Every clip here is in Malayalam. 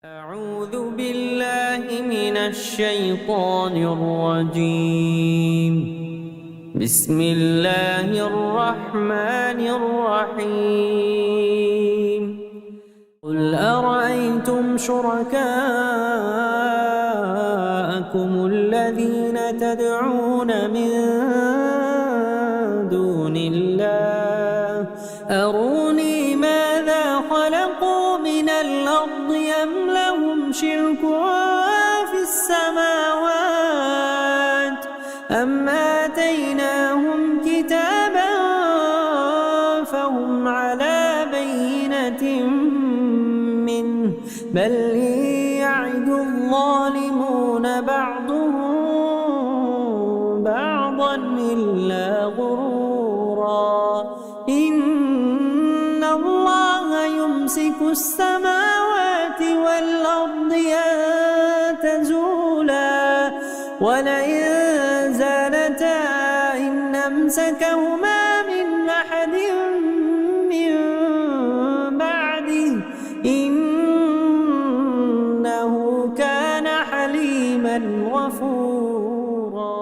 أعوذ بالله من الشيطان الرجيم. بسم الله الرحمن الرحيم. قل أرأيتم شركاءكم الذين تدعون من دون الله أروني ماذا خلقوا من الأرض أم لهم شرك في السماوات أم آتيناهم كتابا فهم على بينة منه بل يعد الظالمون بعضهم بعضا إلا غرورا إن الله يمسك السماوات والأرض أن تزولا ولئن زالتا إن أمسكهما من أحد من بعده إنه كان حليما غفورا.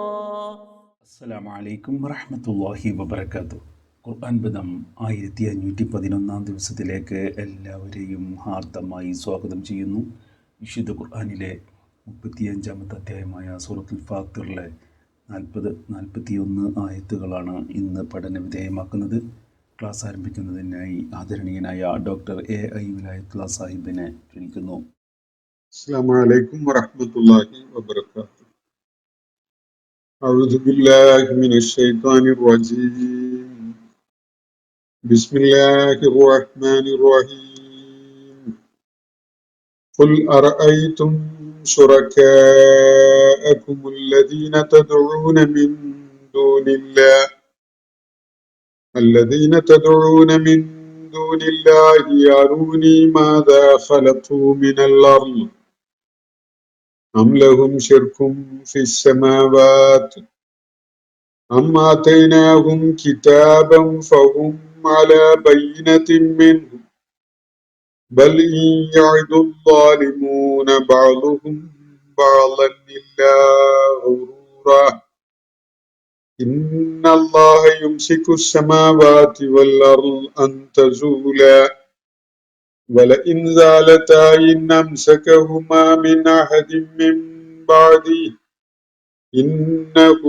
السلام عليكم ورحمة الله وبركاته. ഖുർആൻ പദം 1511 ദിവസത്തിലേക്ക് എല്ലാവരെയും ഹാർദമായി സ്വാഗതം ചെയ്യുന്നു. വിശുദ്ധ ഖുർആനിലെ 35-ാമത്തെ അധ്യായമായ സൂറത്തുൽ ഫാത്തിറിലെ 40-41 ആയത്തുകളാണ് ഇന്ന് പഠന വിധേയമാക്കുന്നത്. ക്ലാസ് ആരംഭിക്കുന്നതിനായി ആദരണീയനായ ഡോക്ടർ A.I. വിലായത്തുള്ള സാഹിബിനെ ക്ഷണിക്കുന്നു. അസ്സലാമു അലൈക്കും വറഹ്മത്തുള്ളാഹി വബറകാതുഹു. അഊദു ബില്ലാഹി മിനശ് ശൈത്വാനിർ റജീം. ബിസ്മില്ലാഹിർ റഹ്മാനിർ റഹീം. ഖുൽ അറഅയ്തും ശുറകാഅകുമുല്ലദീന തദ്ഊന മിൻ ദൂനില്ലാഹി الذين تدعون من دون الله يروني ماذا خلقوا من الأرض أم لهم شرك في السماوات أم آتيناهم كتابا فهم على بينة منه بل إن يعد الظالمون بعضهم بعضا إلا غرورا إن الله يمسك السماوات والأرض أن تزولا ولئن زالتا إن أمسكهما من أحد من بعده إنه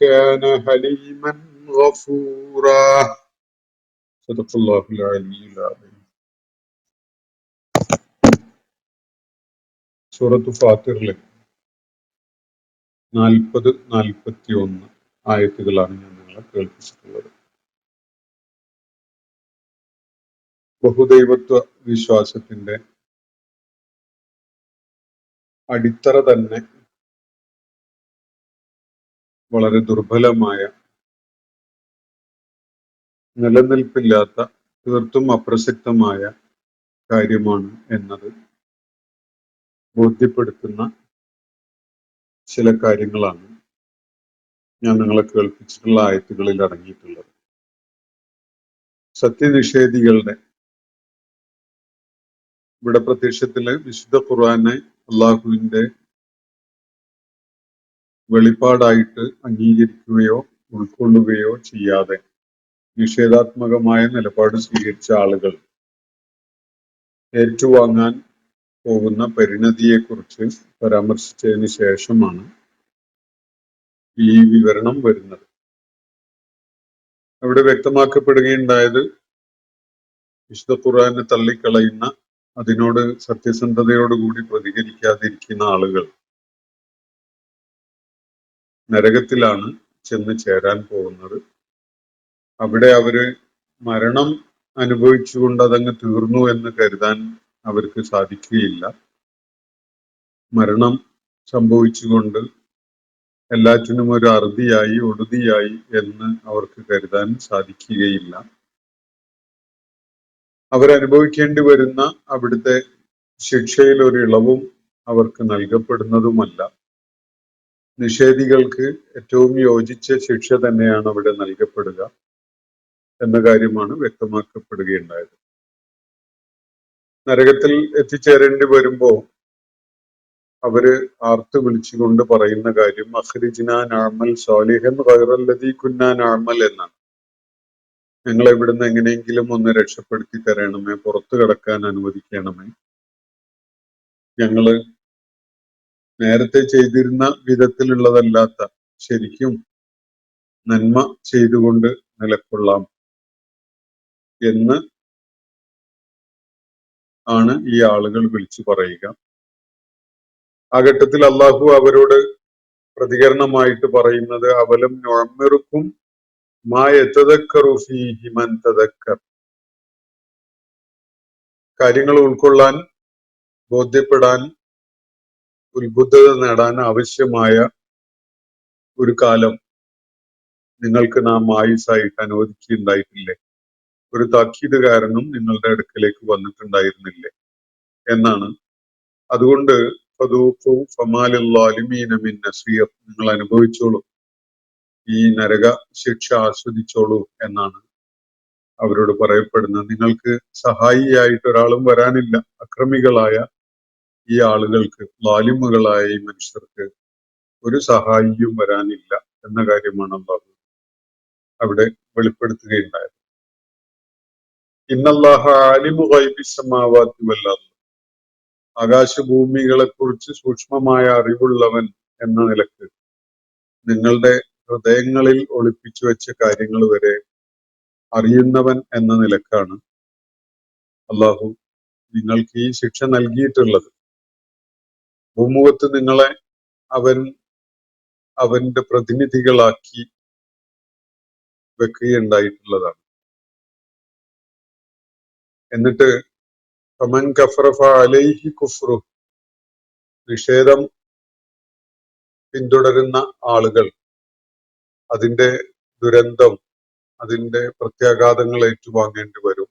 كان حليما غفورا. صدق الله العلي العظيم. സൂറത്ത് ഫാത്തിറിലെ 40-41 ആയത്തുകളാണ് ഞാൻ നിങ്ങളെ കേൾപ്പിച്ചിട്ടുള്ളത്. ബഹുദൈവത്വ വിശ്വാസത്തിന്റെ അടിത്തറ തന്നെ വളരെ ദുർബലമായ, നിലനിൽപ്പില്ലാത്ത, തീർത്തും അപ്രസക്തമായ കാര്യമാണ് എന്നത് ബോധ്യപ്പെടുത്തുന്ന ചില കാര്യങ്ങളാണ് ഞാൻ നിങ്ങളെ കേൾപ്പിച്ചിട്ടുള്ള ആയത്തുകളിൽ അടങ്ങിയിട്ടുള്ളത്. സത്യനിഷേധികളുടെ ഇവിടെ പ്രത്യക്ഷത്തില് വിശുദ്ധ ഖുർആനെ അള്ളാഹുവിന്റെ വെളിപ്പാടായിട്ട് അംഗീകരിക്കുകയോ ഉൾക്കൊള്ളുകയോ ചെയ്യാതെ നിഷേധാത്മകമായ നിലപാട് സ്വീകരിച്ച ആളുകൾ ഏറ്റുവാങ്ങാൻ പോകുന്ന പരിണതിയെക്കുറിച്ച് പരാമർശിച്ചതിന് ശേഷമാണ് ഈ വിവരണം വരുന്നത്. അവിടെ വ്യക്തമാക്കപ്പെടുകയുണ്ടായത് വിശുദ്ധ ഖുർആനെ തള്ളിക്കളയുന്ന, അതിനോട് സത്യസന്ധതയോടുകൂടി പ്രതികരിക്കാതിരിക്കുന്ന ആളുകൾ നരകത്തിലാണ് ചെന്ന് ചേരാൻ പോകുന്നത്. അവിടെ അവര് മരണം അനുഭവിച്ചുകൊണ്ട് അതങ്ങ് തീർന്നു എന്ന് കരുതാൻ അവർക്ക് സാധിക്കുകയില്ല. മരണം സംഭവിച്ചുകൊണ്ട് എല്ലാറ്റിനും ഒരു അറുതിയായി, ഒടുതിയായി എന്ന് അവർക്ക് കരുതാൻ സാധിക്കുകയില്ല. അവരനുഭവിക്കേണ്ടി വരുന്ന അവിടുത്തെ ശിക്ഷയിൽ ഒരു ഇളവും അവർക്ക് നൽകപ്പെടുന്നതുമല്ല. നിഷേധികൾക്ക് ഏറ്റവും യോജിച്ച ശിക്ഷ തന്നെയാണ് അവിടെ നൽകപ്പെടുക എന്ന കാര്യമാണ് വ്യക്തമാക്കപ്പെടുകയുണ്ടായത്. നരകത്തിൽ എത്തിച്ചേരേണ്ടി വരുമ്പോ അവര് ആർത്ത് വിളിച്ചുകൊണ്ട് പറയുന്ന കാര്യം അഖ്രിജ്നാ നഅമൽ സാലിഹൻ ഗൈറല്ലദീ കുന്നാ നഅമൽ എന്നാണ്. ഞങ്ങളെ ഇവിടുന്ന് എങ്ങനെയെങ്കിലും ഒന്ന് രക്ഷപ്പെടുത്തി തരണമേ, പുറത്തു കടക്കാൻ അനുവദിക്കണമേ. ഞങ്ങള് നേരത്തെ ചെയ്തിരുന്ന വിധത്തിലുള്ളതല്ലാത്ത ശരിക്കും നന്മ ചെയ്തുകൊണ്ട് നിലക്കൊള്ളാം എന്ന് ആണ് ഈ ആളുകൾ വിളിച്ചു പറയുക. ആ ഘട്ടത്തിൽ അള്ളാഹു അവരോട് പ്രതികരണമായിട്ട് പറയുന്നത് അവലം നുഅമ്മിറുക്കും മാ യതദക്കറു ഫീഹി മൻ തദക്കർ. കാര്യങ്ങൾ ഉൾക്കൊള്ളാൻ, ബോധ്യപ്പെടാൻ, ഉത്ബുദ്ധത നേടാൻ ആവശ്യമായ ഒരു കാലം നിങ്ങൾക്ക് നാം ആയുസ്സായിട്ട് അനുവദിക്കുകയുണ്ടായിട്ടില്ലേ? ഒരു താക്കീതുകാരനും നിങ്ങളുടെ അടുക്കലേക്ക് വന്നിട്ടുണ്ടായിരുന്നില്ലേ എന്നാണ്. അതുകൊണ്ട് ഫദൂഖു ഫമാലിൽ ളാലിമീന മിൻ നസീർ, നിങ്ങൾ അനുഭവിച്ചോളൂ, ഈ നരക ശിക്ഷ ആസ്വദിച്ചോളൂ എന്നാണ് അവരോട് പറയപ്പെടുന്നത്. നിങ്ങൾക്ക് സഹായിയായിട്ട് ഒരാളും വരാനില്ല. അക്രമികളായ ഈ ആളുകൾക്ക്, ളാലിമുകളായ ഈ മനുഷ്യർക്ക് ഒരു സഹായിയും വരാനില്ല എന്ന കാര്യമാണ് അല്ലാഹു അവിടെ വെളിപ്പെടുത്തുകയുണ്ടായത്. ഇന്നല്ലാഹ ആലിമു ഗൈബിസ് സമാവാതി വൽ അർദ്, ആകാശഭൂമികളെ കുറിച്ച് സൂക്ഷ്മമായ അറിവുള്ളവൻ എന്ന നിലക്ക് നിങ്ങളുടെ ഹൃദയങ്ങളിൽ ഒളിപ്പിച്ചു വെച്ച കാര്യങ്ങൾ വരെ അറിയുന്നവൻ എന്ന നിലക്കാണ് അള്ളാഹു നിങ്ങൾക്ക് ഈ ശിക്ഷ നൽകിയിട്ടുള്ളത്. ഭൂമുഖത്ത് നിങ്ങളെ അവന്റെ പ്രതിനിധികളാക്കി വെക്കുകയുണ്ടായിട്ടുള്ളതാണ്. എന്നിട്ട് ഫമൻ കഫറ ഫഅലൈഹി കുഫ്റു, നിഷേധം പിന്തുടരുന്ന ആളുകൾ അതിന്റെ ദുരന്തം, അതിന്റെ പ്രത്യാഘാതങ്ങൾ ഏറ്റുവാങ്ങേണ്ടി വരും.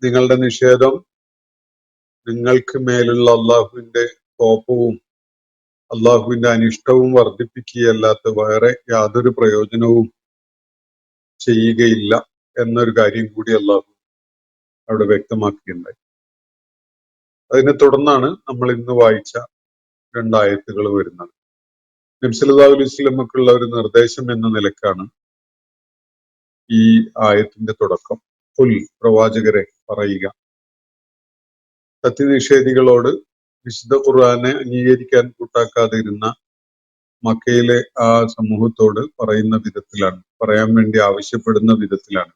നിങ്ങളുടെ നിഷേധം നിങ്ങൾക്ക് മേലുള്ള അള്ളാഹുവിന്റെ കോപവും അള്ളാഹുവിന്റെ അനിഷ്ടവും വർദ്ധിപ്പിക്കുകയല്ലാത്ത വേറെ യാതൊരു പ്രയോജനവും ചെയ്യുകയില്ല എന്നൊരു കാര്യം കൂടി അള്ളാഹു അവിടെ വ്യക്തമാക്കുകയുണ്ടായി. അതിനെ തുടർന്നാണ് നമ്മൾ ഇന്ന് വായിച്ച രണ്ടായത്തുകൾ വരുന്നത്. നബി സല്ലല്ലാഹു അലൈഹി വസല്ലമക്കുള്ള ഒരു നിർദ്ദേശം എന്ന നിലക്കാണ് ഈ ആയത്തിന്റെ തുടക്കം. ഖുൽ, പ്രവാചകരെ പറയുക, സത്യനിഷേധികളോട് വിശുദ്ധ ഖുർആനെ അംഗീകരിക്കാൻ കൂട്ടാക്കാതിരുന്ന മക്കയിലെ ആ സമൂഹത്തോട് പറയുന്ന വിധത്തിലാണ്, പറയാൻ വേണ്ടി ആവശ്യപ്പെടുന്ന വിധത്തിലാണ്.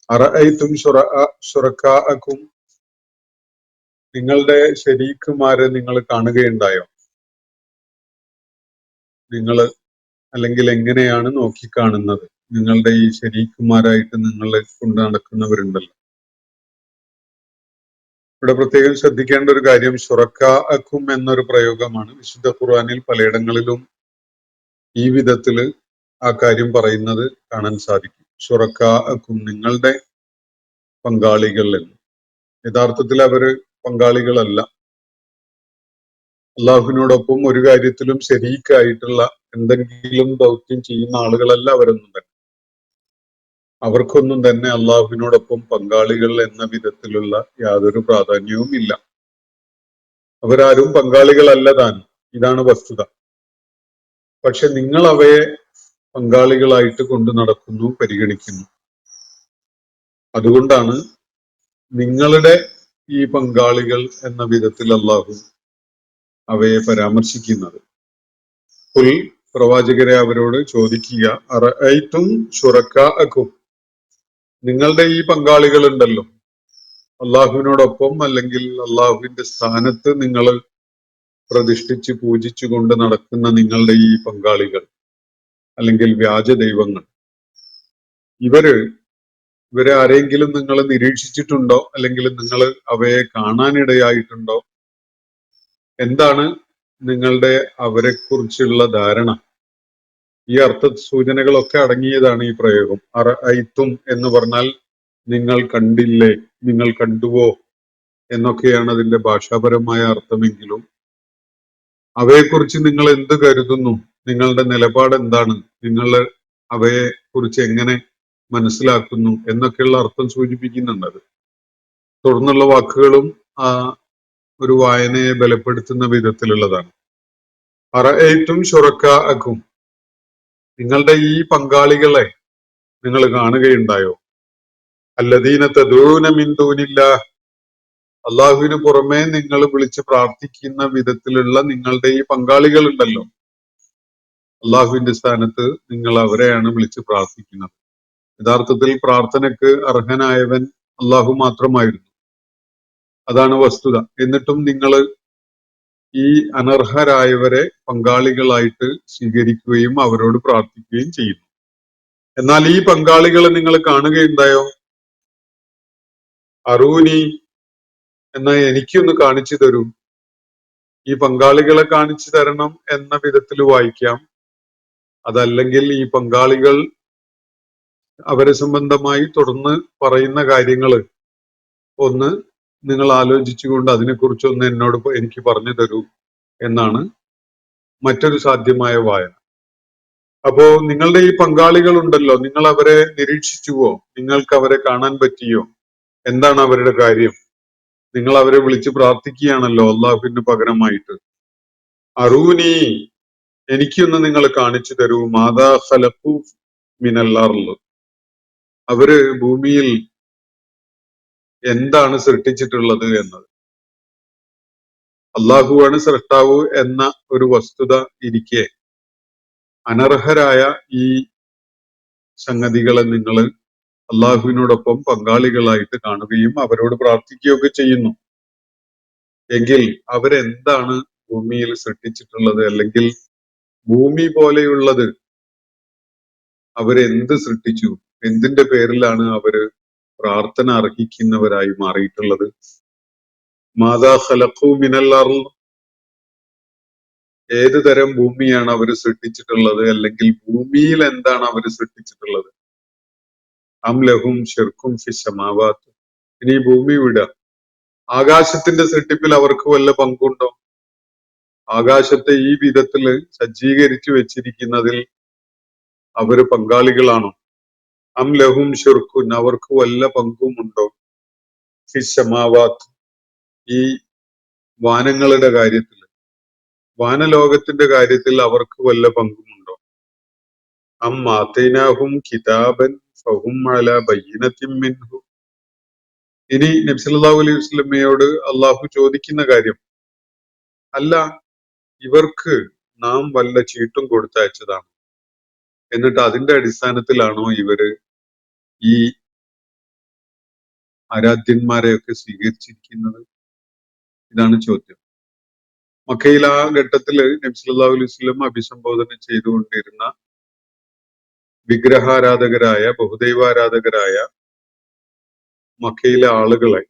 അറഅയ്തും ശുറകാഅക്കും, നിങ്ങളുടെ ശരീക്കുമാരെ നിങ്ങൾ കാണുകയുണ്ടായോ? നിങ്ങൾ അല്ലെങ്കിൽ എങ്ങനെയാണ് നോക്കിക്കാണുന്നത്? നിങ്ങളുടെ ഈ ശരീക്കുമാരായിട്ട് നിങ്ങളെ കൊണ്ട് നടക്കുന്നവരുണ്ടല്ലോ. ഇവിടെ പ്രത്യേകം ശ്രദ്ധിക്കേണ്ട ഒരു കാര്യം ശുറകാഅക്കും എന്നൊരു പ്രയോഗമാണ്. വിശുദ്ധ ഖുർആനിൽ പലയിടങ്ങളിലും ഈ വിധത്തില് ആ കാര്യം പറയുന്നത് കാണാൻ സാധിക്കും. ശുറകാഅക്കും, നിങ്ങളുടെ പങ്കാളികൾ എന്ന്. യഥാർത്ഥത്തിൽ അവര് പങ്കാളികളല്ല. അള്ളാഹുവിനോടൊപ്പം ഒരു കാര്യത്തിലും ശരീക്കായിട്ടുള്ള എന്തെങ്കിലും ദൗത്യം ചെയ്യുന്ന ആളുകളല്ല അവരൊന്നും തന്നെ. അവർക്കൊന്നും തന്നെ അള്ളാഹുവിനോടൊപ്പം പങ്കാളികൾ എന്ന വിധത്തിലുള്ള യാതൊരു പ്രാധാന്യവും ഇല്ല. അവരാരും പങ്കാളികളല്ല താനും, ഇതാണ് വസ്തുത. പക്ഷെ നിങ്ങൾ അവയെ പങ്കാളികളായിട്ട് കൊണ്ടു നടക്കുന്നു, പരിഗണിക്കുന്നു. അതുകൊണ്ടാണ് നിങ്ങളുടെ ഈ പങ്കാളികൾ എന്ന വിധത്തിൽ അള്ളാഹു അവയെ പരാമർശിക്കുന്നത്. ഖുൽ, പ്രവാചകരെ അവരോട് ചോദിക്കുക, അറഅയ്തും ശുറകാഅക്കും, നിങ്ങളുടെ ഈ പങ്കാളികൾ ഉണ്ടല്ലോ, അള്ളാഹുവിനോടൊപ്പം അല്ലെങ്കിൽ അള്ളാഹുവിന്റെ സ്ഥാനത്ത് നിങ്ങൾ പ്രതിഷ്ഠിച്ച് പൂജിച്ചു കൊണ്ട് നടക്കുന്ന നിങ്ങളുടെ ഈ പങ്കാളികൾ അല്ലെങ്കിൽ വ്യാജ ദൈവങ്ങൾ, ഇവരെ ആരെങ്കിലും നിങ്ങൾ നിരീക്ഷിച്ചിട്ടുണ്ടോ? അല്ലെങ്കിൽ നിങ്ങൾ അവയെ കാണാനിടയായിട്ടുണ്ടോ? എന്താണ് നിങ്ങളുടെ അവരെ കുറിച്ചുള്ള ധാരണ? ഈ അർത്ഥ സൂചനകളൊക്കെ അടങ്ങിയതാണ് ഈ പ്രയോഗം. അറഅയ്തും എന്ന് പറഞ്ഞാൽ നിങ്ങൾ കണ്ടില്ലേ, നിങ്ങൾ കണ്ടുവോ എന്നൊക്കെയാണ് അതിന്റെ ഭാഷാപരമായ അർത്ഥമെങ്കിലും അവയെക്കുറിച്ച് നിങ്ങൾ എന്ത് കരുതുന്നു, നിങ്ങളുടെ നിലപാട് എന്താണ്, നിങ്ങൾ അവയെ കുറിച്ച് എങ്ങനെ മനസ്സിലാക്കുന്നു എന്നൊക്കെയുള്ള അർത്ഥം സൂചിപ്പിക്കുന്നുണ്ട്. അത് തുടർന്നുള്ള വാക്കുകളും ആ ഒരു വായനയെ ബലപ്പെടുത്തുന്ന വിധത്തിലുള്ളതാണ്. അറഅയ്തും ശുറക്കാഅക്കും, നിങ്ങളുടെ ഈ പങ്കാളികളെ നിങ്ങൾ കാണുകയുണ്ടായോ? അല്ലദീന തദഊന മിൻ ദൂനില്ലാഹ്, അള്ളാഹുവിന് പുറമെ നിങ്ങൾ വിളിച്ച് പ്രാർത്ഥിക്കുന്ന വിധത്തിലുള്ള നിങ്ങളുടെ ഈ പങ്കാളികൾ ഉണ്ടല്ലോ, അള്ളാഹുവിന്റെ സ്ഥാനത്ത് നിങ്ങൾ അവരെയാണ് വിളിച്ച് പ്രാർത്ഥിക്കുന്നത്. യഥാർത്ഥത്തിൽ പ്രാർത്ഥനയ്ക്ക് അർഹനായവൻ അള്ളാഹു മാത്രമായിരുന്നു. അതാണ് വസ്തുത. എന്നിട്ടും നിങ്ങൾ ഈ അനർഹരായവരെ പങ്കാളികളായിട്ട് സ്വീകരിക്കുകയും അവരോട് പ്രാർത്ഥിക്കുകയും ചെയ്യുന്നു. എന്നാൽ ഈ പങ്കാളികളെ നിങ്ങൾ കാണുകയുണ്ടായോ? അറൂനി, എന്നാ എനിക്കൊന്ന് കാണിച്ചു തരൂ. ഈ പങ്കാളികളെ കാണിച്ചു തരണം എന്ന വിധത്തിൽ വായിക്കാം. അതല്ലെങ്കിൽ ഈ പങ്കാളികൾ അവരെ സംബന്ധമായി തുടർന്ന് പറയുന്ന കാര്യങ്ങൾ ഒന്ന് നിങ്ങൾ ആലോചിച്ചുകൊണ്ട് അതിനെക്കുറിച്ചൊന്ന് എനിക്ക് പറഞ്ഞു തരൂ എന്നാണ് മറ്റൊരു സാധ്യമായ വായന. അപ്പോ നിങ്ങളുടെ ഈ പങ്കാളികൾ ഉണ്ടല്ലോ, നിങ്ങൾ അവരെ നിരീക്ഷിച്ചുവോ? നിങ്ങൾക്ക് അവരെ കാണാൻ പറ്റിയോ? എന്താണ് അവരുടെ കാര്യം? നിങ്ങൾ അവരെ വിളിച്ച് പ്രാർത്ഥിക്കുകയാണല്ലോ അള്ളാഹുവിന് പകരമായിട്ട്. അറൂനി, എനിക്കൊന്ന് നിങ്ങൾ കാണിച്ചു തരൂ. മാതാ ഖലഖു മിനൽ അർള്, അവര് ഭൂമിയിൽ എന്താണ് സൃഷ്ടിച്ചിട്ടുള്ളത് എന്നത്. അള്ളാഹുവാണ് സൃഷ്ടാവ് എന്ന ഒരു വസ്തുത ഇരിക്കെ അനർഹരായ ഈ സംഗതികളെ നിങ്ങൾ അള്ളാഹുവിനോടൊപ്പം പങ്കാളികളായിട്ട് കാണുകയും അവരോട് പ്രാർത്ഥിക്കുകയൊക്കെ ചെയ്യുന്നു എങ്കിൽ അവരെന്താണ് ഭൂമിയിൽ സൃഷ്ടിച്ചിട്ടുള്ളത്? അല്ലെങ്കിൽ ഭൂമി പോലെയുള്ളത് അവരെന്ത് സൃഷ്ടിച്ചു? എന്തിന്റെ പേരിലാണ് അവര് പ്രാർത്ഥന അർഹിക്കുന്നവരായി മാറിയിട്ടുള്ളത്? മാതാ ഖലഖു മിനൽ അർള്, ഏത് തരം ഭൂമിയാണ് അവർ സൃഷ്ടിച്ചിട്ടുള്ളത്? അല്ലെങ്കിൽ ഭൂമിയിൽ എന്താണ് അവർ സൃഷ്ടിച്ചിട്ടുള്ളത്? അം ലഹും ശിർക്കും ഫി സമാവാത്ത്, ഇനി ഭൂമി വിടുക, ആകാശത്തിന്റെ സൃഷ്ടിപ്പിൽ അവർക്ക് വല്ല പങ്കുണ്ടോ? ആകാശത്തെ ഈ വിധത്തില് സജ്ജീകരിച്ചു വെച്ചിരിക്കുന്നതിൽ അവര് പങ്കാളികളാണോ? അം ലഹും ശിർക്കുൻ, അവർക്ക് വല്ല പങ്കുമുണ്ടോ? ഫി സമാവാത്ത്, ഈ വാനങ്ങളുടെ കാര്യത്തിൽ, വാനലോകത്തിന്റെ കാര്യത്തിൽ അവർക്ക് വല്ല പങ്കുമുണ്ടോ? അം ആതൈനാഹും കിതാബൻ ഫഹും അലാ ബയ്യിനത്തിൻ മിൻഹു, ഇനി നബി സല്ലല്ലാഹു അലൈഹി വസല്ലമയോട് അള്ളാഹു ചോദിക്കുന്ന കാര്യം, അല്ല ഇവർക്ക് നാം വല്ല ചീട്ടും കൊടുത്തയച്ചതാണ്, എന്നിട്ട് അതിന്റെ അടിസ്ഥാനത്തിലാണോ ഇവര് ഈ ആരാധ്യന്മാരെയൊക്കെ സ്വീകരിച്ചിരിക്കുന്നത്? ഇതാണ് ചോദ്യം. മക്കയിൽ ആ ഘട്ടത്തില് നബി സല്ലല്ലാഹു അലൈഹി വസല്ലം അഭിസംബോധന ചെയ്തുകൊണ്ടിരുന്ന വിഗ്രഹാരാധകരായ, ബഹുദൈവാരാധകരായ മക്കയിലെ ആളുകളെ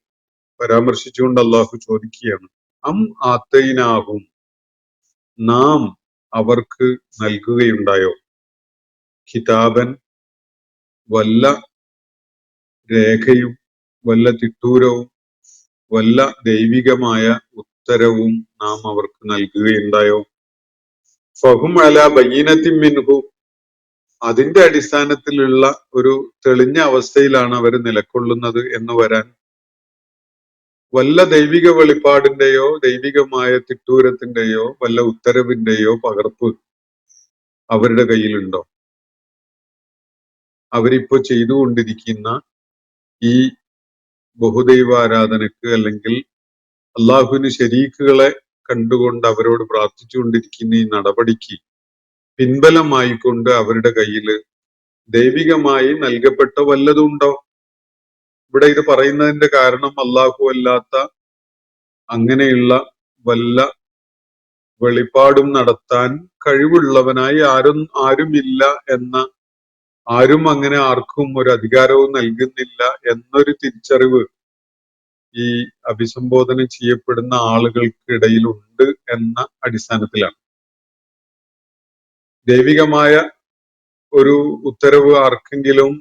പരാമർശിച്ചുകൊണ്ട് അള്ളാഹു ചോദിക്കുകയാണ്, അം ആതൈനാഹും, നാം അവർക്ക് നൽകുകയുണ്ടായോ? കിതാബൻ, വല്ല രേഖയും വല്ല തിട്ടൂരവും വല്ല ദൈവികമായ ഉത്തരവും നാം അവർക്ക് നൽകുകയുണ്ടായോ? ഫഹും അലാ ബയ്യിനത്തിൻ മിൻഹു, അതിന്റെ അടിസ്ഥാനത്തിലുള്ള ഒരു തെളിഞ്ഞ അവസ്ഥയിലാണ് അവർ നിലകൊള്ളുന്നത് എന്ന് വരാൻ വല്ല ദൈവിക വെളിപ്പാടിന്റെയോ ദൈവികമായ തിട്ടൂരത്തിന്റെയോ വല്ല ഉത്തരവിന്റെയോ പകർപ്പ് അവരുടെ കയ്യിലുണ്ടോ? അവരിപ്പോ ചെയ്തുകൊണ്ടിരിക്കുന്ന ഈ ബഹുദൈവാരാധനക്ക് അല്ലെങ്കിൽ അള്ളാഹുവിന് ശരീക്കുകളെ കണ്ടുകൊണ്ട് അവരോട് പ്രാർത്ഥിച്ചുകൊണ്ടിരിക്കുന്ന ഈ നടപടിക്ക് പിൻബലമായിക്കൊണ്ട് അവരുടെ കയ്യില് ദൈവികമായി നൽകപ്പെട്ട വല്ലതുണ്ടോ? ഇവിടെ ഇത് പറയുന്നതിന്റെ കാരണം അള്ളാഹു അല്ലാത്ത അങ്ങനെയുള്ള വല്ല വെളിപ്പാടും നടത്താൻ കഴിവുള്ളവനായി ആരുമില്ല എന്ന, ആരും അങ്ങനെ ആർക്കും ഒരു അധികാരവും നൽകുന്നില്ല എന്നൊരു തിരിച്ചറിവ് ഈ അഭിസംബോധന ചെയ്യപ്പെടുന്ന ആളുകൾക്കിടയിലുണ്ട് എന്ന അടിസ്ഥാനത്തിലാണ്. ദൈവികമായ ഒരു ഉത്തരവ് ആർക്കെങ്കിലും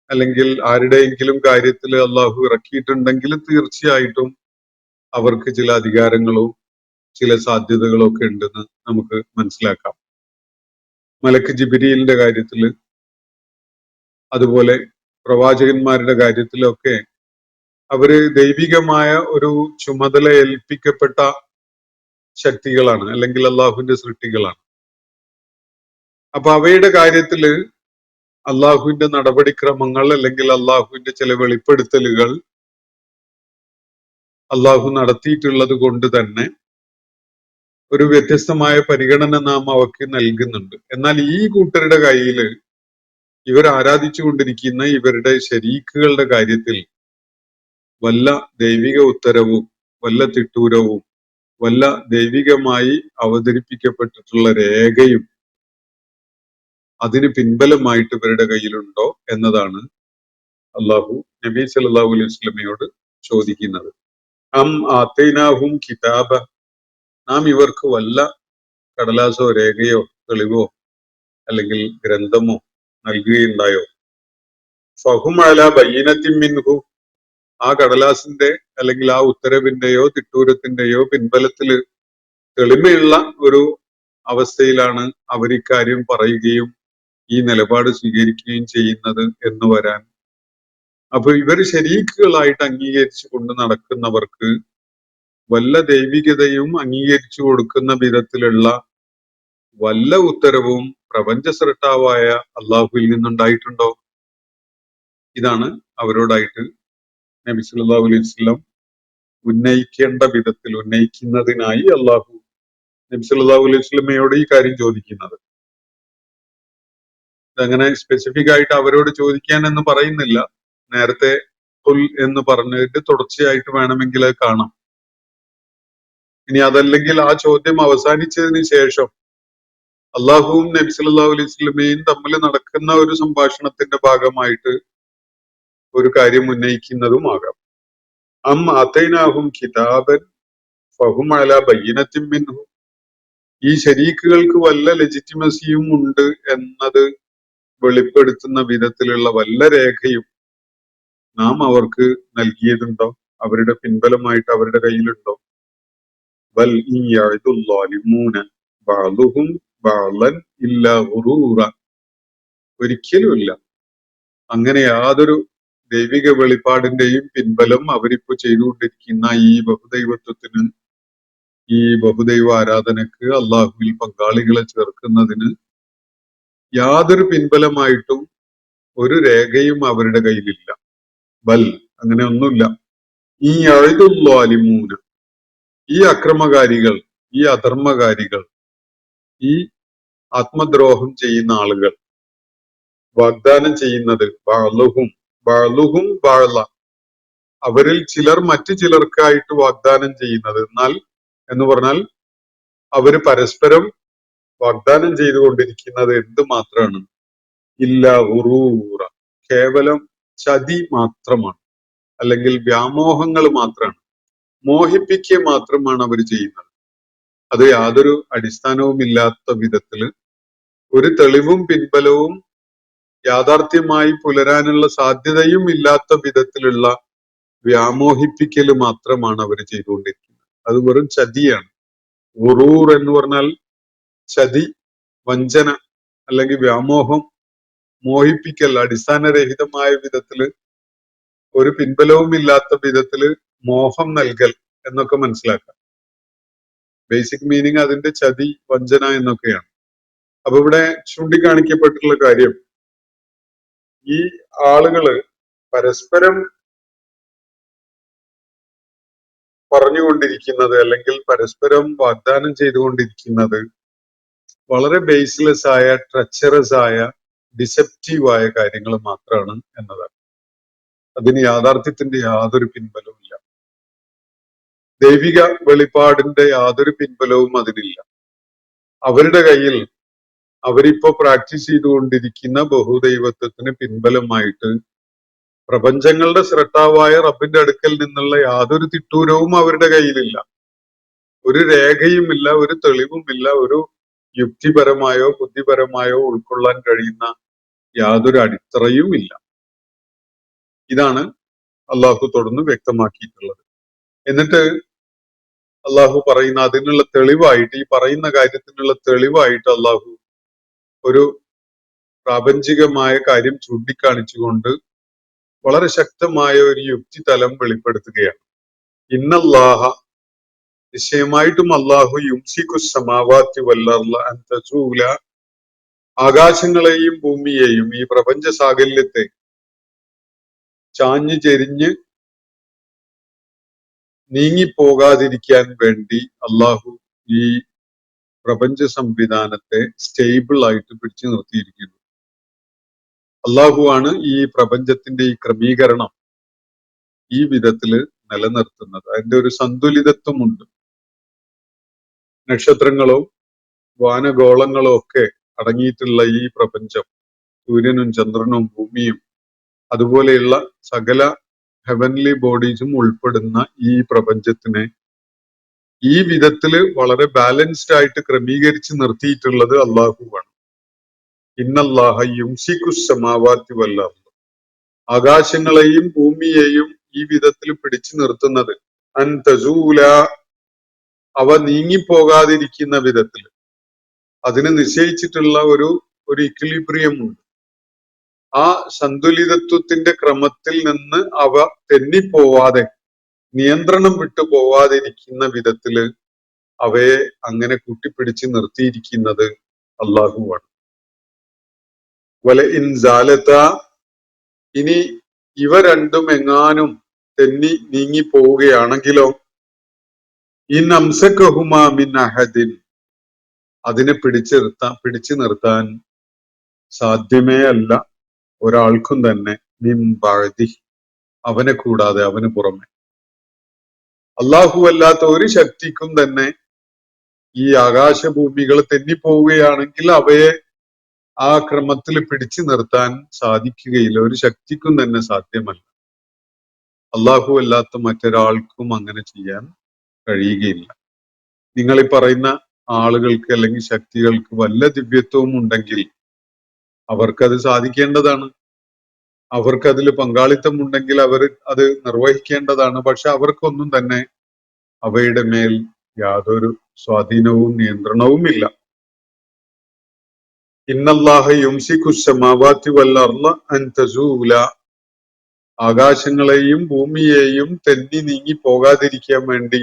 അല്ലെങ്കിൽ ആരുടെയെങ്കിലും കാര്യത്തിൽ അള്ളാഹു ഇറക്കിയിട്ടുണ്ടെങ്കിൽ തീർച്ചയായിട്ടും അവർക്ക് ചില അധികാരങ്ങളും ചില സാധ്യതകളും ഒക്കെ ഉണ്ടെന്ന് നമുക്ക് മനസ്സിലാക്കാം. മലക്ക് ജിബ്രീലിന്റെ കാര്യത്തിൽ അതുപോലെ പ്രവാചകന്മാരുടെ കാര്യത്തിലൊക്കെ അവര് ദൈവികമായ ഒരു ചുമതല ഏൽപ്പിക്കപ്പെട്ട ശക്തികളാണ്, അല്ലെങ്കിൽ അള്ളാഹുവിന്റെ സൃഷ്ടികളാണ്. അപ്പൊ അവയുടെ കാര്യത്തില് അള്ളാഹുവിന്റെ നടപടിക്രമങ്ങൾ അല്ലെങ്കിൽ അള്ളാഹുവിന്റെ ചില വെളിപ്പെടുത്തലുകൾ അള്ളാഹു നടത്തിയിട്ടുള്ളത് കൊണ്ട് തന്നെ ഒരു വ്യത്യസ്തമായ പരിഗണന നാം അവർക്ക് നൽകുന്നുണ്ട്. എന്നാൽ ഈ കൂട്ടരുടെ കയ്യില് ഇവർ ആരാധിച്ചുകൊണ്ടിരിക്കുന്ന ഇവരുടെ ശരീക്കുകളുടെ കാര്യത്തിൽ വല്ല ദൈവിക ഉത്തരവും വല്ല തിട്ടൂരവും വല്ല ദൈവികമായി അവതരിപ്പിക്കപ്പെട്ടിട്ടുള്ള രേഖയും അതിന് പിൻബലമായിട്ട് ഇവരുടെ കയ്യിലുണ്ടോ എന്നതാണ് അള്ളാഹു നബി സല്ലല്ലാഹു അലൈഹി വസല്ലമയോട് ചോദിക്കുന്നത്. അം ആതൈനാഹും കിതാബ, നാം ഇവർക്ക് വല്ല കടലാസോ രേഖയോ തെളിവോ അല്ലെങ്കിൽ ഗ്രന്ഥമോ നൽകുകയുണ്ടായോ? ഫഹും അലാ ബയ്യിനത്തിൻ മിൻഹു, ആ കടലാസിന്റെ അല്ലെങ്കിൽ ആ ഉത്തരവിന്റെയോ തിട്ടൂരത്തിന്റെയോ പിൻബലത്തില് തെളിമയുള്ള ഒരു അവസ്ഥയിലാണ് അവർ ഇക്കാര്യം പറയുകയും ഈ നിലപാട് സ്വീകരിക്കുകയും ചെയ്യുന്നത് എന്ന് വരാൻ. അപ്പൊ ഇവര് ശരീക്കുകളായിട്ട് അംഗീകരിച്ചു കൊണ്ട് നടക്കുന്നവർക്ക് വല്ല ദൈവികതയും അംഗീകരിച്ചു കൊടുക്കുന്ന വിധത്തിലുള്ള വല്ല ഉത്തരവും പ്രപഞ്ച സൃഷ്ടാവായ അള്ളാഹുവിൽ നിന്നുണ്ടായിട്ടുണ്ടോ? ഇതാണ് അവരോടായിട്ട് നബി സല്ലല്ലാഹു അലൈഹി വസല്ലം ഉന്നയിക്കേണ്ട വിധത്തിൽ ഉന്നയിക്കുന്നതിനായി അള്ളാഹു നബി സല്ലല്ലാഹു അലൈഹി വസല്ലമയോട് ഈ കാര്യം ചോദിക്കുന്നത്. ഇതങ്ങനെ സ്പെസിഫിക് ആയിട്ട് അവരോട് ചോദിക്കാൻ എന്ന് പറയുന്നില്ല. നേരത്തെ ഖുൽ എന്ന് പറഞ്ഞതിന്റെ തുടർച്ചയായിട്ട് വേണമെങ്കിൽ അത് കാണാം. ഇനി അതല്ലെങ്കിൽ ആ ചോദ്യം അവസാനിച്ചതിന് ശേഷം അള്ളാഹുവും നബി സല്ലല്ലാഹു അലൈഹി വസല്ലമയും തമ്മിൽ നടക്കുന്ന ഒരു സംഭാഷണത്തിന്റെ ഭാഗമായിട്ട് ഒരു കാര്യം ഉന്നയിക്കുന്നതുമാകാം. അം അതൈനാഹും കിതാബൻ ഫഹും അലാ ബയ്യിനത്തിൻ മിൻഹു, ഈ ശരീക്കുകൾക്ക് വല്ല ലെജിറ്റിമസിയും ഉണ്ട് എന്നത് വെളിപ്പെടുത്തുന്ന വിധത്തിലുള്ള വല്ല രേഖയും നാം അവർക്ക് നൽകിയതുണ്ടോ? അവരുടെ പിൻബലമായിട്ട് അവരുടെ കയ്യിലുണ്ടോ? ബൽ ഇൻ യഅദുൽ ളാലിമൂന ബഅദുഹും ബഅദൻ ഇല്ലാ ഗുറൂറ, ഒരിക്കലുമില്ല. അങ്ങനെ യാതൊരു ദൈവിക വെളിപ്പാടിന്റെയും പിൻബലം അവരിപ്പോ ചെയ്തുകൊണ്ടിരിക്കുന്ന ഈ ബഹുദൈവത്വത്തിന്, ഈ ബഹുദൈവ ആരാധനക്ക്, അള്ളാഹുവിൽ പങ്കാളികളെ ചേർക്കുന്നതിന് യാതൊരു പിൻബലമായിട്ടും ഒരു രേഖയും അവരുടെ കയ്യിലില്ല. ബൽ, അങ്ങനെ ഒന്നുമില്ല. ഈ യഅദുൽ ളാലിമൂന, ഈ അക്രമകാരികൾ, ഈ അധർമ്മകാരികൾ, ഈ ആത്മദ്രോഹം ചെയ്യുന്ന ആളുകൾ വാഗ്ദാനം ചെയ്യുന്നത് ബഅദുഹും ബഅദ, അവരിൽ ചിലർ മറ്റു ചിലർക്കായിട്ട് വാഗ്ദാനം ചെയ്യുന്നത്, എന്നാൽ എന്ന് പറഞ്ഞാൽ അവര് പരസ്പരം വാഗ്ദാനം ചെയ്തുകൊണ്ടിരിക്കുന്നത് എന്ത് മാത്രമാണ്? ഇല്ലാ ഗുറൂറ, കേവലം ചതി മാത്രമാണ്, അല്ലെങ്കിൽ വ്യാമോഹങ്ങൾ മാത്രമാണ്, മോഹിപ്പിക്കുക മാത്രമാണ് അവർ ചെയ്യുന്നത്. അത് യാതൊരു അടിസ്ഥാനവും ഇല്ലാത്ത വിധത്തില്, ഒരു തെളിവും പിൻബലവും യാഥാർത്ഥ്യമായി പുലരാനുള്ള സാധ്യതയും ഇല്ലാത്ത വിധത്തിലുള്ള വ്യാമോഹിപ്പിക്കല് മാത്രമാണ് അവർ ചെയ്തുകൊണ്ടിരിക്കുന്നത്. അത് വെറും ചതിയാണ്. ഗുറൂർ എന്ന് പറഞ്ഞാൽ ചതി, വഞ്ചന, അല്ലെങ്കിൽ വ്യാമോഹം, മോഹിപ്പിക്കൽ, അടിസ്ഥാനരഹിതമായ വിധത്തില്, ഒരു പിൻബലവും ഇല്ലാത്ത വിധത്തില് മോഹം നൽകൽ എന്നൊക്കെ മനസ്സിലാക്കാം. ബേസിക് മീനിങ് അതിന്റെ ചതി, വഞ്ചന എന്നൊക്കെയാണ്. അപ്പൊ ഇവിടെ ചൂണ്ടിക്കാണിക്കപ്പെട്ടിട്ടുള്ള കാര്യം, ഈ ആളുകള് പരസ്പരം പറഞ്ഞുകൊണ്ടിരിക്കുന്നത് അല്ലെങ്കിൽ പരസ്പരം വാഗ്ദാനം ചെയ്തുകൊണ്ടിരിക്കുന്നത് വളരെ ബേസ്ലെസ് ആയ, ട്രച്ചറസ് ആയ, ഡിസെപ്റ്റീവായ കാര്യങ്ങൾ മാത്രമാണ് എന്നതാണ്. അതിന് യാഥാർത്ഥ്യത്തിന്റെ യാതൊരു പിൻബലവും ഇല്ല. ദൈവിക വെളിപ്പാടിന്റെ യാതൊരു പിൻബലവും അതിനില്ല. അവരുടെ കയ്യിൽ അവരിപ്പോ പ്രാക്ടീസ് ചെയ്തുകൊണ്ടിരിക്കുന്ന ബഹുദൈവത്വത്തിന് പിൻബലമായിട്ട് പ്രപഞ്ചങ്ങളുടെ സൃഷ്ടാവായ റബ്ബിന്റെ അടുക്കൽ നിന്നുള്ള യാതൊരു തിട്ടൂരവും അവരുടെ കയ്യിലില്ല. ഒരു രേഖയുമില്ല, ഒരു തെളിവുമില്ല, ഒരു യുക്തിപരമായോ ബുദ്ധിപരമായോ ഉൾക്കൊള്ളാൻ കഴിയുന്ന യാതൊരു അടിത്തറയും ഇല്ല. ഇതാണ് അള്ളാഹു തുടർന്ന് വ്യക്തമാക്കിയിട്ടുള്ളത്. എന്നിട്ട് അള്ളാഹു പറയുന്ന അതിനുള്ള തെളിവായിട്ട്, ഈ പറയുന്ന കാര്യത്തിനുള്ള തെളിവായിട്ട് അള്ളാഹു ഒരു പ്രാപഞ്ചികമായ കാര്യം ചൂണ്ടിക്കാണിച്ചുകൊണ്ട് വളരെ ശക്തമായ ഒരു യുക്തിതലം വെളിപ്പെടുത്തുകയാണ്. ഇന്നല്ലാഹ, നിശ്ചയമായിട്ടും അല്ലാഹു യുംസിക്കു സമാവാത്തി വല്ലർള അൻ തസൂല, ആകാശങ്ങളെയും ഭൂമിയെയും ഈ പ്രപഞ്ച സാകല്യത്തെ ചാഞ്ഞു ചെരിഞ്ഞ് നീങ്ങിപ്പോകാതിരിക്കാൻ വേണ്ടി അള്ളാഹു ഈ പ്രപഞ്ച സംവിധാനത്തെ സ്റ്റേബിൾ ആയിട്ട് പിടിച്ചു നിർത്തിയിരിക്കുന്നു. അള്ളാഹുവാണ് ഈ പ്രപഞ്ചത്തിന്റെ ഈ ക്രമീകരണം ഈ വിധത്തില് നിലനിർത്തുന്നത്. അതിന്റെ ഒരു സന്തുലിതത്വമുണ്ട്. നക്ഷത്രങ്ങളോ വാനഗോളങ്ങളോ ഒക്കെ അടങ്ങിയിട്ടുള്ള ഈ പ്രപഞ്ചം, സൂര്യനും ചന്ദ്രനും ഭൂമിയും അതുപോലെയുള്ള സകല ഹെവൻലി ബോഡീസും ഉൾപ്പെടുന്ന ഈ പ്രപഞ്ചത്തിനെ ഈ വിധത്തില് വളരെ ബാലൻസ്ഡ് ആയിട്ട് ക്രമീകരിച്ച് നിർത്തിയിട്ടുള്ളത് അള്ളാഹുവാണ്. ഇന്നല്ലാഹ യുംസിക്കു സമാവാത്തി വല്ലർള, ആകാശങ്ങളെയും ഭൂമിയെയും ഈ വിധത്തിൽ പിടിച്ചു നിർത്തുന്നത്, അൻ തസൂല, അവ നീങ്ങിപ്പോകാതിരിക്കുന്ന വിധത്തിൽ. അതിന് നിശ്ചയിച്ചിട്ടുള്ള ഒരു ഇക്വിലിബ്രിയം ഉണ്ട്. ആ സന്തുലിതത്വത്തിന്റെ ക്രമത്തിൽ നിന്ന് അവ തെന്നിപ്പോവാതെ, നിയന്ത്രണം വിട്ടു പോവാതിരിക്കുന്ന വിധത്തില് അവയെ അങ്ങനെ കൂട്ടിപ്പിടിച്ച് നിർത്തിയിരിക്കുന്നത് അള്ളാഹുവാണ്. വല ഇൻസാലത്ത, ഇനി ഇവ രണ്ടും എങ്ങാനും തെന്നി നീങ്ങി പോവുകയാണെങ്കിലോ, ഇൻ അംസകഹുമാ മിൻ അഹദിൻ, അതിനെ പിടിച്ചു നിർത്താൻ സാധ്യമേ അല്ല ഒരാൾക്കും തന്നെ, മിൻ ബഅദി, അവനെ കൂടാതെ, അവന് പുറമെ. അല്ലാഹു അല്ലാത്ത ഒരു ശക്തിക്കും തന്നെ ഈ ആകാശഭൂമികൾ തെന്നിപ്പോവുകയാണെങ്കിൽ അവയെ ആ ക്രമത്തിൽ പിടിച്ചു നിർത്താൻ സാധിക്കുകയില്ല. ഒരു ശക്തിക്കും തന്നെ സാധ്യമല്ല. അല്ലാഹു അല്ലാത്ത മറ്റൊരാൾക്കും അങ്ങനെ ചെയ്യാൻ കഴിയുകയില്ല. നിങ്ങൾ ഈ പറയുന്ന ആളുകൾക്ക് അല്ലെങ്കിൽ ശക്തികൾക്ക് വല്ല ദിവ്യത്വവും ഉണ്ടെങ്കിൽ അവർക്കത് സാധിക്കേണ്ടതാണ്. അവർക്കതിൽ പങ്കാളിത്തം ഉണ്ടെങ്കിൽ അവർ അത് നിർവഹിക്കേണ്ടതാണ്. പക്ഷെ അവർക്കൊന്നും തന്നെ അവയുടെ മേൽ യാതൊരു സ്വാധീനവും നിയന്ത്രണവും ഇല്ല. ഇന്നല്ലാഹ യുംസിക്കു സമാവാത്തി വല്ലർള അൻ തസൂല, ആകാശങ്ങളെയും ഭൂമിയെയും തെന്നി നീങ്ങി പോകാതിരിക്കാൻ വേണ്ടി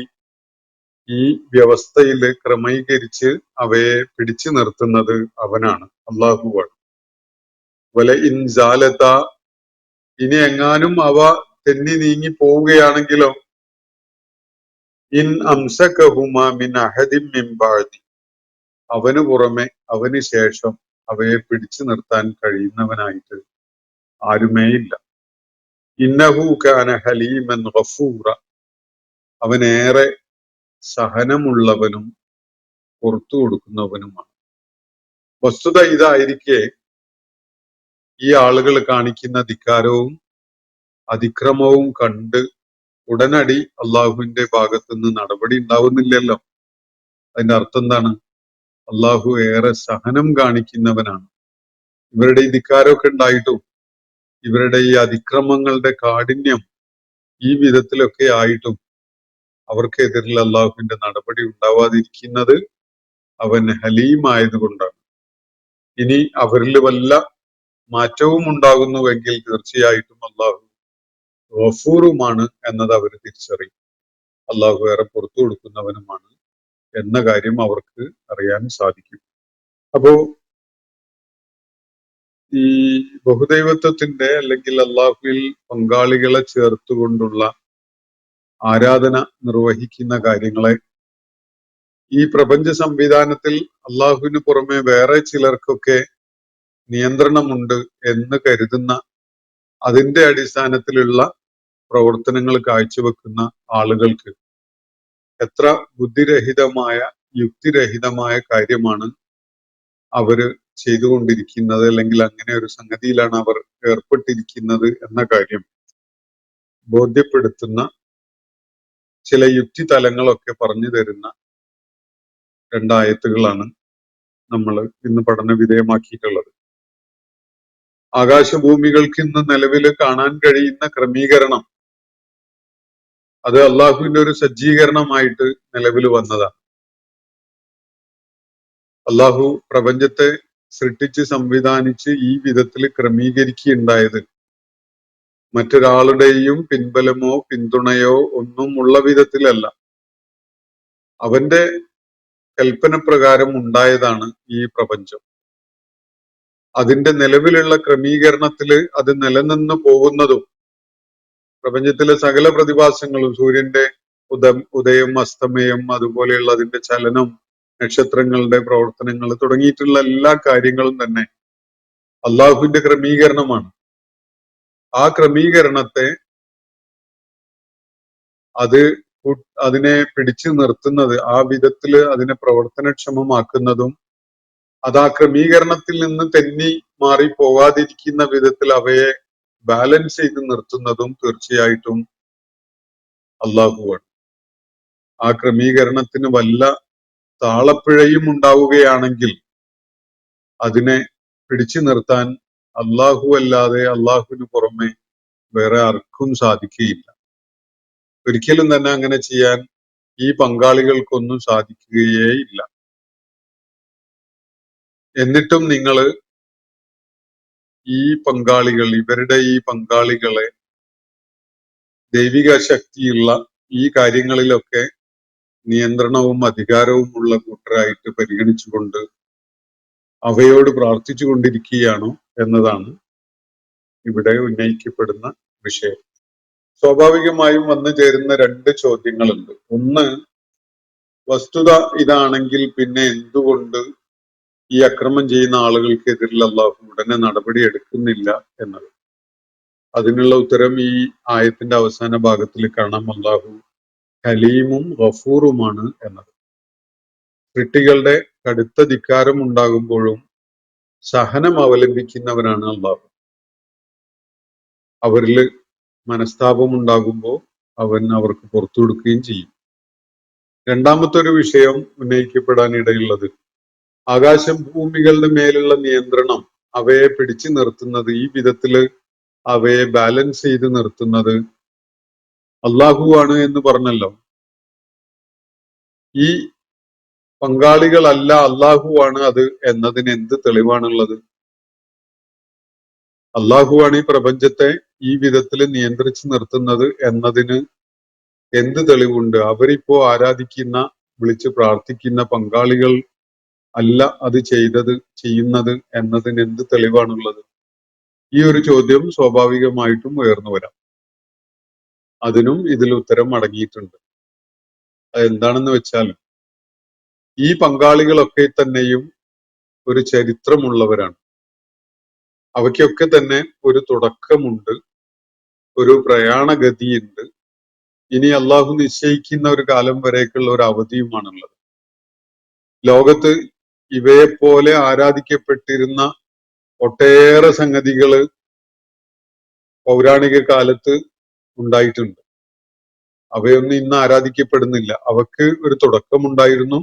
ഈ വ്യവസ്ഥയിൽ ക്രമീകരിച്ച് അവയെ പിടിച്ചു നിർത്തുന്നത് അവനാണ്, അള്ളാഹുവാണ്. വല ഇൻസാലത, ഇനി എങ്ങാനും അവ തെന്നി നീങ്ങി പോവുകയാണെങ്കിലോ, ഇൻ അംസകഹുമാ മിൻ അഹദിൻ മിൻ ബഅദി, അവന് പുറമെ അവന് ശേഷം അവയെ പിടിച്ചു നിർത്താൻ കഴിയുന്നവനായിട്ട് ആരുമേയില്ല. ഇന്നഹു കാന ഹലീമൻ ഗഫൂറ, അവനേറെ സഹനമുള്ളവനും പുറത്തു കൊടുക്കുന്നവനുമാണ്. വസ്തുത ഇതായിരിക്കെ ഈ ആളുകൾ കാണിക്കുന്ന ധിക്കാരവും അതിക്രമവും കണ്ട് ഉടനടി അള്ളാഹുവിന്റെ ഭാഗത്തുനിന്ന് നടപടി ഉണ്ടാവുന്നില്ലല്ലോ. അതിന്റെ അർത്ഥം എന്താണ്? അള്ളാഹു ഏറെ സഹനം കാണിക്കുന്നവനാണ്. ഇവരുടെ ഈ ധിക്കാരമൊക്കെ ഉണ്ടായിട്ടും ഇവരുടെ ഈ അതിക്രമങ്ങളുടെ കാഠിന്യം ഈ വിധത്തിലൊക്കെ ആയിട്ടും അവർക്കെതിരിൽ അള്ളാഹുവിന്റെ നടപടി ഉണ്ടാവാതിരിക്കുന്നത് അവൻ ഹലീം ആയതുകൊണ്ടാണ്. ഇനി അവരിൽ വല്ല മാറ്റവും ഉണ്ടാകുന്നുവെങ്കിൽ തീർച്ചയായിട്ടും അള്ളാഹു ഗഫൂറുമാണ് എന്നത് അവർ തിരിച്ചറിയും. അള്ളാഹു ഏറെ പുറത്തു കൊടുക്കുന്നവനുമാണ് എന്ന കാര്യം അവർക്ക് അറിയാൻ സാധിക്കും. അപ്പോ ഈ ബഹുദൈവത്വത്തിന്റെ അല്ലെങ്കിൽ അള്ളാഹുവിൽ പങ്കാളികളെ ചേർത്തുകൊണ്ടുള്ള ആരാധന നിർവഹിക്കുന്ന കാര്യങ്ങളെ ഈ പ്രപഞ്ച സംവിധാനത്തിൽ അള്ളാഹുവിന് പുറമെ വേറെ ചിലർക്കൊക്കെ നിയന്ത്രണമുണ്ട് എന്ന് കരുതുന്ന, അതിന്റെ അടിസ്ഥാനത്തിലുള്ള പ്രവർത്തനങ്ങൾ കാഴ്ചവെക്കുന്ന ആളുകൾക്ക് എത്ര ബുദ്ധിരഹിതമായ യുക്തിരഹിതമായ കാര്യമാണ് അവര് ചെയ്തുകൊണ്ടിരിക്കുന്നത്, അല്ലെങ്കിൽ അങ്ങനെ ഒരു സംഗതിയിലാണ് അവർ ഏർപ്പെട്ടിരിക്കുന്നത് എന്ന കാര്യം ബോധ്യപ്പെടുത്തുന്ന ചില യുക്തിതലങ്ങളൊക്കെ പറഞ്ഞു തരുന്ന രണ്ടായത്തുകളാണ് നമ്മൾ ഇന്ന് പഠന വിധേയമാക്കിയിട്ടുള്ളത്. ആകാശഭൂമികൾക്ക് ഇന്ന് നിലവിൽ കാണാൻ കഴിയുന്ന ക്രമീകരണം അത് അള്ളാഹുവിന്റെ ഒരു സജ്ജീകരണമായിട്ട് നിലവിൽ വന്നതാണ്. അള്ളാഹു പ്രപഞ്ചത്തെ സൃഷ്ടിച്ച് സംവിധാനിച്ച് ഈ വിധത്തിൽ ക്രമീകരിക്കുകയുണ്ടായത് മറ്റൊരാളുടെയും പിൻബലമോ പിന്തുണയോ ഒന്നും ഉള്ള വിധത്തിലല്ല. അവന്റെ കൽപ്പന പ്രകാരം ഉണ്ടായതാണ് ഈ പ്രപഞ്ചം. അതിന്റെ നിലവിലുള്ള ക്രമീകരണത്തിൽ അത് നിലനിന്ന് പോകുന്നതും പ്രപഞ്ചത്തിലെ സകല പ്രതിഭാസങ്ങളും സൂര്യന്റെ ഉദയം അസ്തമയം, അതുപോലെയുള്ള അതിന്റെ ചലനം, നക്ഷത്രങ്ങളുടെ പ്രവർത്തനങ്ങൾ തുടങ്ങിയിട്ടുള്ള എല്ലാ കാര്യങ്ങളും തന്നെ അള്ളാഹുവിന്റെ ക്രമീകരണമാണ്. ആ ക്രമീകരണത്തെ അതിനെ പിടിച്ചു നിർത്തുന്നത്, ആ വിധത്തിൽ അതിനെ പ്രവർത്തനക്ഷമമാക്കുന്നതും അത് ആ ക്രമീകരണത്തിൽ നിന്ന് തെന്നി മാറി പോകാതിരിക്കുന്ന വിധത്തിൽ അവയെ ബാലൻസ് ചെയ്ത് നിർത്തുന്നതും തീർച്ചയായിട്ടും അള്ളാഹുവാണ്. ആ ക്രമീകരണത്തിന് വല്ല താളപ്പിഴയും ഉണ്ടാവുകയാണെങ്കിൽ അതിനെ പിടിച്ചു നിർത്താൻ അല്ലാഹു അല്ലാതെ, അള്ളാഹുവിന് പുറമെ വേറെ ആർക്കും സാധിക്കുകയില്ല. ഒരിക്കലും തന്നെ അങ്ങനെ ചെയ്യാൻ ഈ പങ്കാളികൾക്കൊന്നും സാധിക്കുകയേ ഇല്ല. എന്നിട്ടും നിങ്ങൾ ഇവരുടെ ഈ പങ്കാളികളെ ദൈവിക ശക്തിയുള്ള ഈ കാര്യങ്ങളിലൊക്കെ നിയന്ത്രണവും അധികാരവും ഉള്ള കൂട്ടരായിട്ട് പരിഗണിച്ചുകൊണ്ട് അവയോട് പ്രാർത്ഥിച്ചു കൊണ്ടിരിക്കുകയാണോ എന്നതാണ് ഇവിടെ ഉന്നയിക്കപ്പെടുന്ന വിഷയം. സ്വാഭാവികമായും വന്നു ചേരുന്ന രണ്ട് ചോദ്യങ്ങളുണ്ട്. ഒന്ന്, വസ്തുത ഇതാണെങ്കിൽ പിന്നെ എന്തുകൊണ്ട് ഈ അക്രമം ചെയ്യുന്ന ആളുകൾക്കെതിരിൽ അള്ളാഹു ഉടനെ നടപടി എടുക്കുന്നില്ല എന്നത്. അതിനുള്ള ഉത്തരം ഈ ആയത്തിന്റെ അവസാന ഭാഗത്തിൽ കാണാം. അള്ളാഹു ഹലീമും ഗഫൂറുമാണ് എന്നത്. സൃഷ്ടികളുടെ കടുത്ത ധിക്കാരം ഉണ്ടാകുമ്പോഴും സഹനം അവലംബിക്കുന്നവനാണ് അള്ളാഹു. അവരിൽ മനസ്താപം ഉണ്ടാകുമ്പോൾ അവൻ അവർക്ക് പുറത്തു കൊടുക്കുകയും ചെയ്യും. രണ്ടാമത്തെ ഒരു വിഷയം ഉന്നയിക്കപ്പെടാൻ ഇടയുള്ളത്, ആകാശം ഭൂമികളുടെ മേലുള്ള നിയന്ത്രണം, അവയെ പിടിച്ചു നിർത്തുന്നത്, ഈ വിധത്തില് അവയെ ബാലൻസ് ചെയ്ത് നിർത്തുന്നത് അള്ളാഹുവാണ് എന്ന് പറഞ്ഞല്ലോ. ഈ പങ്കാളികളല്ല, അള്ളാഹുവാണ് അത് എന്നതിന് എന്ത് തെളിവാണുള്ളത്? അള്ളാഹുവാണ് ഈ പ്രപഞ്ചത്തെ ഈ വിധത്തിൽ നിയന്ത്രിച്ചു നിർത്തുന്നത് എന്നതിന് എന്ത് തെളിവുണ്ട്? അവരിപ്പോ വിളിച്ച് പ്രാർത്ഥിക്കുന്ന പങ്കാളികൾ അല്ല അത് ചെയ്യുന്നത് എന്നതിന് എന്ത് തെളിവാണുള്ളത്? ഈ ഒരു ചോദ്യം സ്വാഭാവികമായിട്ടും ഉയർന്നു വരാം. അതിനും ഇതിൽ ഉത്തരം അടങ്ങിയിട്ടുണ്ട്. അതെന്താണെന്ന് വെച്ചാൽ, ഈ പങ്കാളികളൊക്കെ തന്നെയും ഒരു ചരിത്രമുള്ളവരാണ്. അവയ്ക്കൊക്കെ തന്നെ ഒരു തുടക്കമുണ്ട്, ഒരു പ്രയാണഗതിയുണ്ട്. ഇനി അള്ളാഹു നിശ്ചയിക്കുന്ന ഒരു കാലം വരേക്കുള്ള ഒരു അവധിയുമാണുള്ളത്. ലോകത്ത് ഇവയെപ്പോലെ ആരാധിക്കപ്പെട്ടിരുന്ന ഒട്ടേറെ സംഗതികള് പൗരാണിക കാലത്ത് ഉണ്ടായിട്ടുണ്ട്. അവയൊന്നും ഇന്ന് ആരാധിക്കപ്പെടുന്നില്ല. അവക്ക് ഒരു തുടക്കമുണ്ടായിരുന്നു,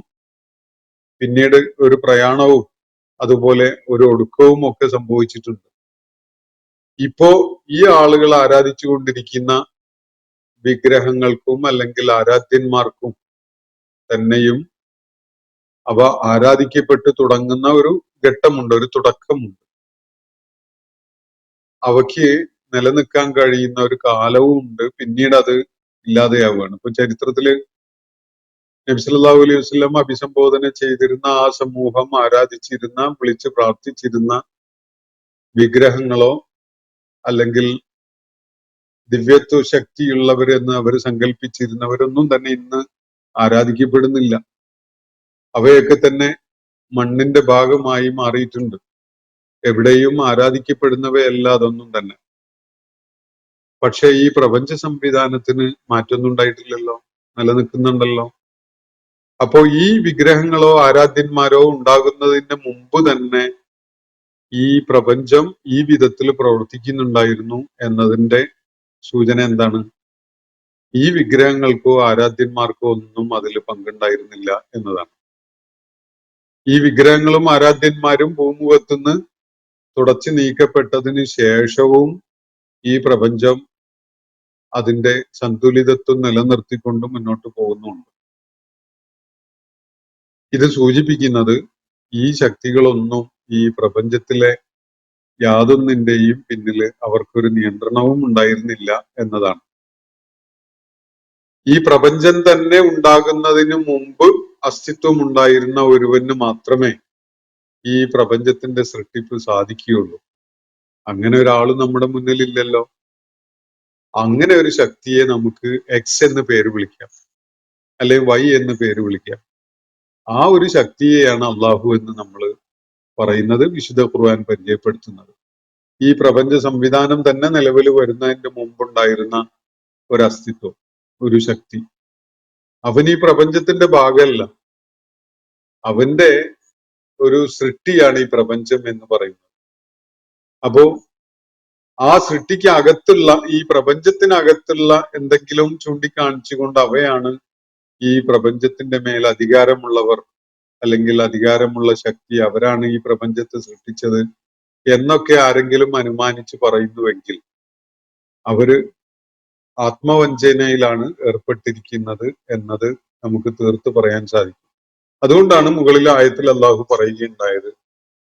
പിന്നീട് ഒരു പ്രയാണവും അതുപോലെ ഒരു ഒടുക്കവും ഒക്കെ സംഭവിച്ചിട്ടുണ്ട്. ഇപ്പോ ഈ ആളുകൾ ആരാധിച്ചുകൊണ്ടിരിക്കുന്ന വിഗ്രഹങ്ങൾക്കും അല്ലെങ്കിൽ ആരാധ്യന്മാർക്കും തന്നെയും അവ ആരാധിക്കപ്പെട്ട് തുടങ്ങുന്ന ഒരു ഘട്ടമുണ്ട്, ഒരു തുടക്കമുണ്ട്. അവയ്ക്ക് നിലനിൽക്കാൻ കഴിയുന്ന ഒരു കാലവും ഉണ്ട്, പിന്നീട് അത് ഇല്ലാതെയാവുകയാണ്. ഇപ്പൊ ചരിത്രത്തില് നബി സല്ലല്ലാഹു അലൈഹി വസല്ലം അഭിസംബോധന ചെയ്തിരുന്ന ആ സമൂഹം ആരാധിച്ചിരുന്ന, വിളിച്ച് പ്രാർത്ഥിച്ചിരുന്ന വിഗ്രഹങ്ങളോ അല്ലെങ്കിൽ ദിവ്യത്വ ശക്തിയുള്ളവരെന്ന് അവർ സങ്കല്പിച്ചിരുന്നവരൊന്നും തന്നെ ഇന്ന് ആരാധിക്കപ്പെടുന്നില്ല. അവയൊക്കെ തന്നെ മണ്ണിന്റെ ഭാഗമായി മാറിയിട്ടുണ്ട്. എവിടെയും ആരാധിക്കപ്പെടുന്നവയല്ല അതൊന്നും തന്നെ. പക്ഷെ ഈ പ്രപഞ്ച സംവിധാനത്തിന് മാറ്റൊന്നും ഉണ്ടായിട്ടില്ലല്ലോ, നിലനിൽക്കുന്നുണ്ടല്ലോ. അപ്പോ ഈ വിഗ്രഹങ്ങളോ ആരാധ്യന്മാരോ ഉണ്ടാകുന്നതിന് മുമ്പ് തന്നെ ഈ പ്രപഞ്ചം ഈ വിധത്തിൽ പ്രവർത്തിക്കുന്നുണ്ടായിരുന്നു എന്നതിന്റെ സൂചന എന്താണ്? ഈ വിഗ്രഹങ്ങൾക്കോ ആരാധ്യന്മാർക്കോ ഒന്നും അതിൽ പങ്കുണ്ടായിരുന്നില്ല എന്നതാണ്. ഈ വിഗ്രഹങ്ങളും ആരാധ്യന്മാരും ഭൂമുഖത്തുനിന്ന് തുടച്ചു നീക്കപ്പെട്ടതിന് ശേഷവും ഈ പ്രപഞ്ചം അതിന്റെ സന്തുലിതത്വം നിലനിർത്തിക്കൊണ്ട് മുന്നോട്ട് പോകുന്നുണ്ട്. ഇത് സൂചിപ്പിക്കുന്നത് ഈ ശക്തികളൊന്നും ഈ പ്രപഞ്ചത്തിലെ യാതൊന്നിന്റെയും പിന്നില് അവർക്കൊരു നിയന്ത്രണവും ഉണ്ടായിരുന്നില്ല എന്നതാണ്. ഈ പ്രപഞ്ചം തന്നെ ഉണ്ടാകുന്നതിന് മുമ്പ് അസ്തിത്വം ഉണ്ടായിരുന്ന ഒരുവന് മാത്രമേ ഈ പ്രപഞ്ചത്തിന്റെ സൃഷ്ടിപ്പ് സാധിക്കുകയുള്ളൂ. അങ്ങനെ ഒരാൾ നമ്മുടെ മുന്നിലില്ലല്ലോ. അങ്ങനെ ഒരു ശക്തിയെ നമുക്ക് എക്സ് എന്ന് പേര് വിളിക്കാം, അല്ലെ വൈ എന്ന് പേര് വിളിക്കാം. ആ ഒരു ശക്തിയെയാണ് അള്ളാഹു എന്ന് നമ്മൾ പറയുന്നത്, വിശുദ്ധ ഖുർആൻ പരിചയപ്പെടുത്തുന്നത്. ഈ പ്രപഞ്ച സംവിധാനം തന്നെ നിലവിൽ വരുന്നതിന്റെ മുമ്പുണ്ടായിരുന്ന ഒരു അസ്തിത്വം, ഒരു ശക്തി. അവൻ ഈ പ്രപഞ്ചത്തിന്റെ ഭാഗമല്ല, അവന്റെ ഒരു സൃഷ്ടിയാണ് ഈ പ്രപഞ്ചം എന്ന് പറയുന്നത്. അപ്പോ ആ സൃഷ്ടിക്ക് അകത്തുള്ള, ഈ പ്രപഞ്ചത്തിനകത്തുള്ള എന്തെങ്കിലും ചൂണ്ടിക്കാണിച്ചുകൊണ്ട് അവയാണ് ഈ പ്രപഞ്ചത്തിന്റെ മേൽ അധികാരമുള്ളവർ, അല്ലെങ്കിൽ അധികാരമുള്ള ശക്തി, അവരാണ് ഈ പ്രപഞ്ചത്തെ സൃഷ്ടിച്ചത് എന്നൊക്കെ ആരെങ്കിലും അനുമാനിച്ച് പറയുന്നുവെങ്കിൽ അവര് ആത്മവഞ്ചനയിലാണ് ഏർപ്പെട്ടിരിക്കുന്നത് എന്നത് നമുക്ക് തീർത്ത് പറയാൻ സാധിക്കും. അതുകൊണ്ടാണ് മുകളിലെ ആയത്തിൽ അള്ളാഹു പറയുകയുണ്ടായത്,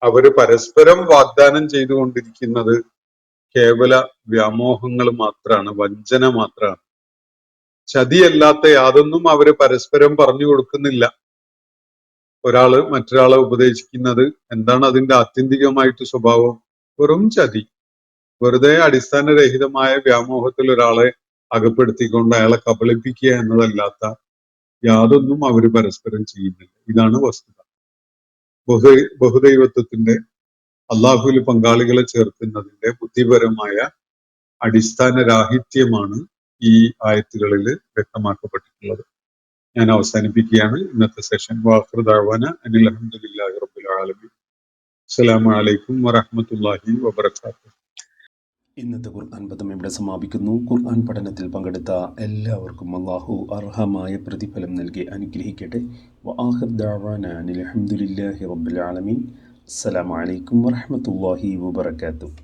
അവര് പരസ്പരം വാഗ്ദാനം ചെയ്തുകൊണ്ടിരിക്കുന്നത് കേവല വ്യാമോഹങ്ങൾ മാത്രമാണ്, വഞ്ചന മാത്രമാണ്. ചതിയല്ലാത്ത യാതൊന്നും അവര് പരസ്പരം പറഞ്ഞു കൊടുക്കുന്നില്ല. ഒരാള് മറ്റൊരാളെ ഉപദേശിക്കുന്നത് എന്താണ് അതിന്റെ ആത്യന്തികമായിട്ട് സ്വഭാവം? വെറും ചതി, വെറുതെ അടിസ്ഥാനരഹിതമായ വ്യാമോഹത്തിൽ ഒരാളെ അകപ്പെടുത്തിക്കൊണ്ട് അയാളെ കബളിപ്പിക്കുക എന്നതല്ലാത്ത യാതൊന്നും അവര് പരസ്പരം ചെയ്യുന്നില്ല. ഇതാണ് വസ്തുത. ബഹുദൈവത്വത്തിന്റെ, അള്ളാഹുവിൽ പങ്കാളികളെ ചേർക്കുന്നതിന്റെ ബുദ്ധിപരമായ അടിസ്ഥാന രാഹിത്യമാണ് ഈ ആയത്തുകളിൽ വ്യക്തമാക്കപ്പെട്ടിട്ടുള്ളത്. ഞാൻ അവസാനിപ്പിക്കുകയാണ് ഇന്നത്തെ സെഷൻ. വാഖിറു ദഅ്വാന അനിൽ ഹംദുലില്ലാഹി റബ്ബിൽ ആലമീൻ. അസ്സലാമു അലൈക്കും വറഹ്മത്തുള്ളാഹി വബറകാതുഹു. ഇന്നത്തെ ഖുർആൻ പദം ഇവിടെ സമാപിക്കുന്നു. ഖുർആൻ പഠനത്തിൽ പങ്കെടുത്ത എല്ലാവർക്കും അല്ലാഹു അർഹമായ പ്രതിഫലം നൽകി അനുഗ്രഹിക്കട്ടെ. വആഖിറു ദഅ്വാന അനിൽ ഹംദുലില്ലാഹി റബ്ബിൽ ആലമീൻ. അസ്സലാമു അലൈക്കും വറഹ്മത്തുള്ളാഹി വബറകാതുഹു.